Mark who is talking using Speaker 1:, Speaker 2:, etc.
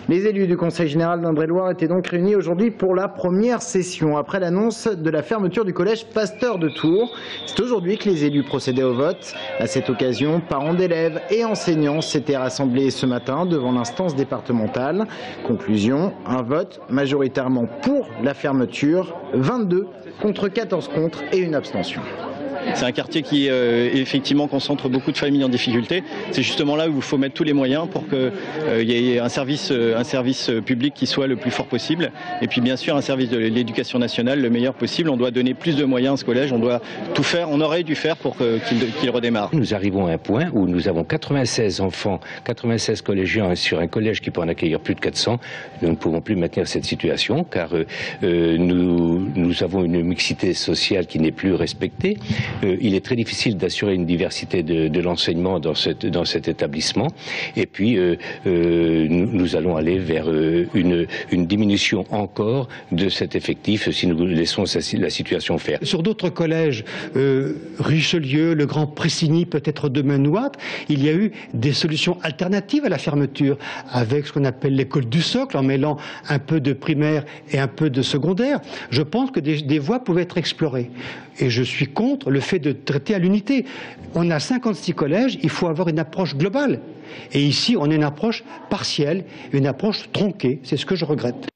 Speaker 1: Les élus du Conseil général d'Indre-et-Loire étaient donc réunis aujourd'hui pour la première session, après l'annonce de la fermeture du collège Pasteur de Tours. C'est aujourd'hui que les élus procédaient au vote. À cette occasion, parents d'élèves et enseignants s'étaient rassemblés ce matin devant l'instance départementale. Conclusion, un vote majoritairement pour la fermeture, 22 contre 14 contre et une abstention.
Speaker 2: C'est un quartier qui effectivement concentre beaucoup de familles en difficulté. C'est justement là où il faut mettre tous les moyens pour qu'il y ait un service public qui soit le plus fort possible. Et puis bien sûr un service de l'éducation nationale le meilleur possible. On doit donner plus de moyens à ce collège, on doit tout faire, on aurait dû faire pour qu'il redémarre.
Speaker 3: Nous arrivons à un point où nous avons 96 enfants, 96 collégiens sur un collège qui peut en accueillir plus de 400. Nous ne pouvons plus maintenir cette situation car nous avons une mixité sociale qui n'est plus respectée. Il est très difficile d'assurer une diversité de l'enseignement dans cet établissement. Et puis, nous allons aller vers une diminution encore de cet effectif si nous laissons la situation faire.
Speaker 4: Sur d'autres collèges, Richelieu, le Grand Pressigny, peut-être Demeune-Nouat, il y a eu des solutions alternatives à la fermeture, avec ce qu'on appelle l'école du socle, en mêlant un peu de primaire et un peu de secondaire. Je pense que des voies pouvaient être explorées. Et je suis contre le fait de traiter à l'unité. On a 56 collèges, il faut avoir une approche globale. Et ici, on a une approche partielle, une approche tronquée. C'est ce que je regrette.